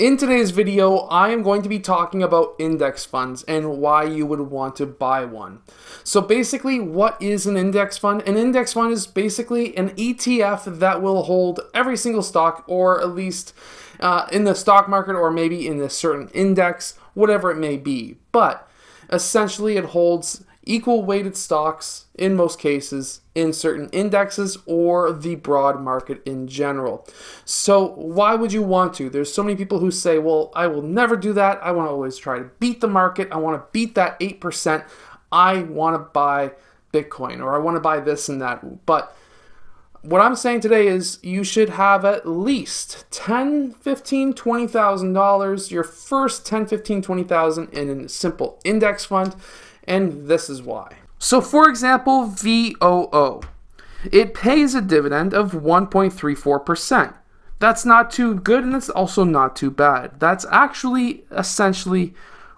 In today's video, I am going to be talking about index funds and why you would want to buy one. So basically, what is an index fund? An index fund is basically an ETF that will hold every single stock, or at least in the stock market, or maybe in a certain index, whatever it may be. But essentially, it holds equal weighted stocks in most cases in certain indexes or the broad market in general. So why would you want to? There's so many people who say, well, I will never do that. I want to always try to beat the market. I want to beat that 8%. I want to buy Bitcoin, or I want to buy this and that. But what I'm saying today is you should have at least $10,000, $15,000, $20,000, your first $10,000, $15,000, $20,000 in a simple index fund. And this is why. So for example, VOO. It pays a dividend of 1.34%. That's not too good, and it's also not too bad. That's actually essentially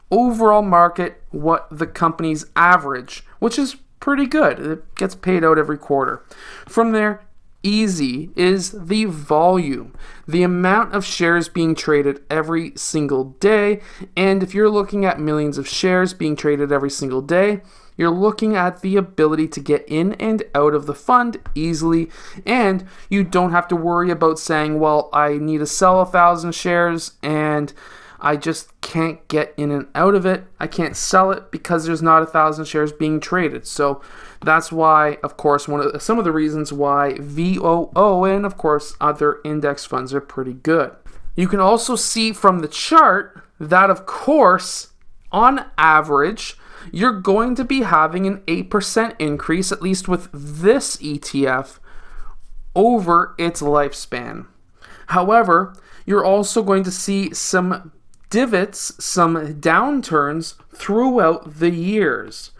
overall market what the company's average, which is pretty good. It gets paid out every quarter. From there, easy is the volume, the amount of shares being traded every single day. And if you're looking at millions of shares being traded every single day, you're looking at the ability to get in and out of the fund easily, and you don't have to worry about saying, well, I need to sell 1,000 shares and I just can't get in and out of it. I can't sell it because there's not 1,000 shares being traded. So that's why, of course, some of the reasons why VOO and, of course, other index funds are pretty good. You can also see from the chart that, of course, on average, you're going to be having an 8% increase, at least with this ETF, over its lifespan. However, you're also going to see some divots, some downturns throughout the years.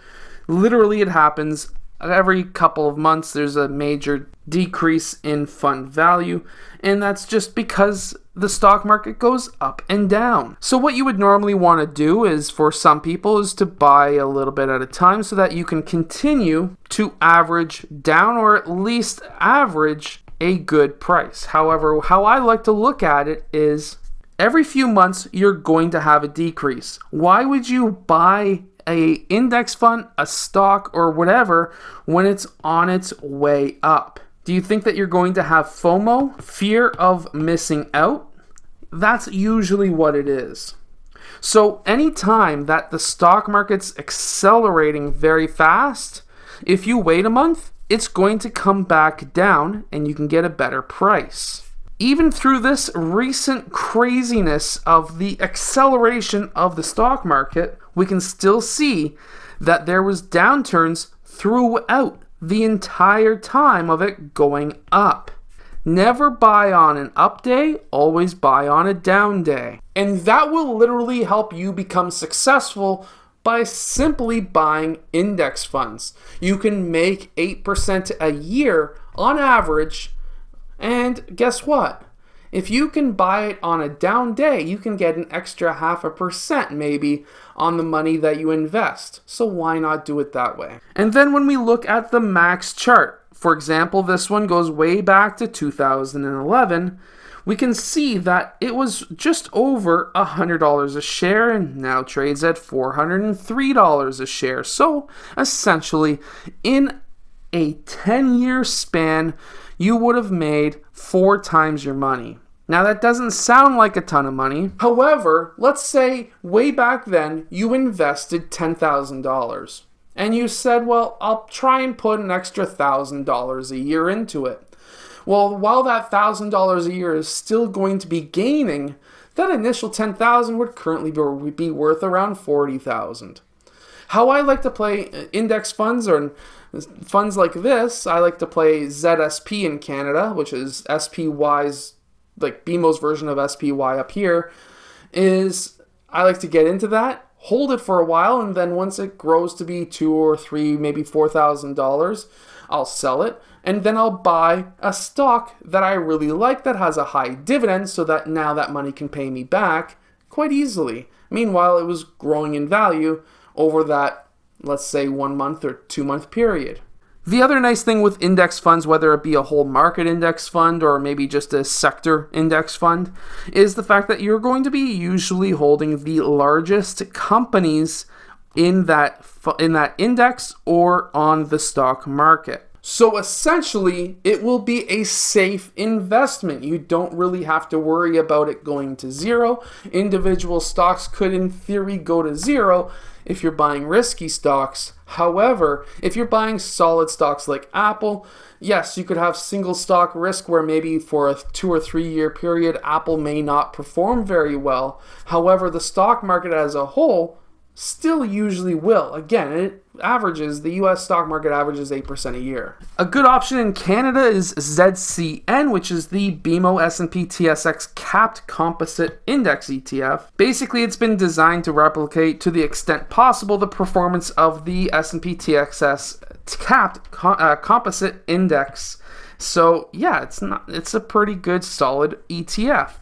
Literally, it happens every couple of months. There's a major decrease in fund value, and that's just because the stock market goes up and down. So what you would normally want to do is, for some people, is to buy a little bit at a time so that you can continue to average down, or at least average a good price. However, how I like to look at it is every few months you're going to have a decrease. Why would you buy a index fund, a stock, or whatever when it's on its way up? Do you think that you're going to have FOMO, fear of missing out? That's usually what it is. So anytime that the stock market's accelerating very fast, if you wait a month, it's going to come back down and you can get a better price. Even through this recent craziness of the acceleration of the stock market, we can still see that there was downturns throughout the entire time of it going up. Never buy on an up day, always buy on a down day. And that will literally help you become successful by simply buying index funds. You can make 8% a year on average, and guess what? If you can buy it on a down day, you can get an extra 0.5% maybe on the money that you invest. So why not do it that way? And then when we look at the max chart, for example, this one goes way back to 2011, we can see that it was just over $100 a share and now trades at $403 a share. So essentially, in a 10-year span, you would have made 4 times your money. Now that doesn't sound like a ton of money. However, let's say way back then you invested $10,000 and you said, well, I'll try and put an extra $1,000 a year into it. Well, while that $1,000 a year is still going to be gaining, that initial $10,000 would currently be worth around $40,000. How I like to play index funds, or funds like this, I like to play ZSP in Canada, which is SPY's, like BMO's version of SPY up here, is I like to get into that, hold it for a while, and then once it grows to be $2,000 or $3,000, maybe $4,000, I'll sell it, and then I'll buy a stock that I really like that has a high dividend, so that now that money can pay me back quite easily. Meanwhile, it was growing in value over that, let's say, 1 month or 2 month period. The other nice thing with index funds, whether it be a whole market index fund or maybe just a sector index fund, is the fact that you're going to be usually holding the largest companies in that index or on the stock market. So essentially, it will be a safe investment. You don't really have to worry about it going to zero. Individual stocks could, in theory, go to zero if you're buying risky stocks. However, if you're buying solid stocks like Apple, yes, you could have single stock risk where maybe for a 2 or 3 year period, Apple may not perform very well. However, the stock market as a whole still usually will. Again, the US stock market averages 8% a year. A good option in Canada is ZCN, which is the BMO S&P TSX Capped Composite Index ETF. Basically, it's been designed to replicate to the extent possible the performance of the S&P TSX Capped Composite Index. So yeah, it's a pretty good solid ETF.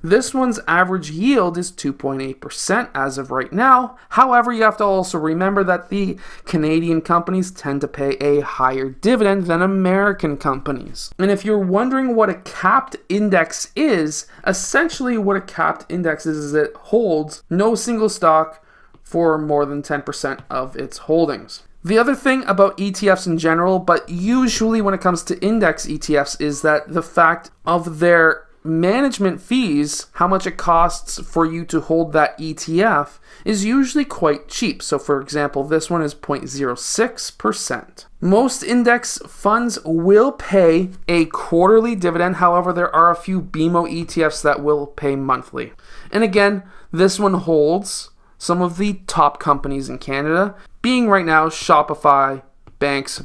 This one's average yield is 2.8% as of right now. However, you have to also remember that the Canadian companies tend to pay a higher dividend than American companies. And if you're wondering what a capped index is, essentially what a capped index is it holds no single stock for more than 10% of its holdings. The other thing about ETFs in general, but usually when it comes to index ETFs, is that the fact of their management fees, how much it costs for you to hold that ETF, is usually quite cheap. So for example, this one is 0.06%. Most index funds will pay a quarterly dividend. However, there are a few BMO ETFs that will pay monthly. And again, this one holds some of the top companies in Canada, being right now Shopify, banks,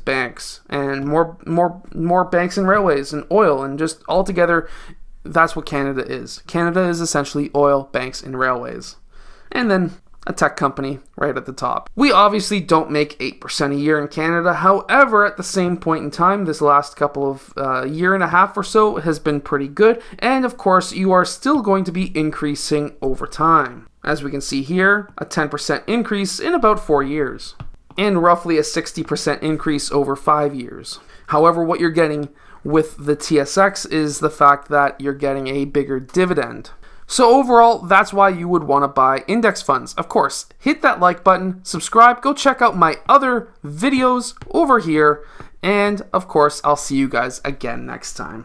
and more banks and railways and oil, and just altogether, that's what Canada is. Canada is essentially oil, banks, and railways. And then a tech company right at the top. We obviously don't make 8% a year in Canada. However, at the same point in time, this last couple of year and a half or so has been pretty good. And of course, you are still going to be increasing over time. As we can see here, a 10% increase in about 4 years. And roughly a 60% increase over 5 years. However, what you're getting with the TSX is the fact that you're getting a bigger dividend. So overall, that's why you would want to buy index funds. Of course, hit that like button, subscribe, go check out my other videos over here, and of course, I'll see you guys again next time.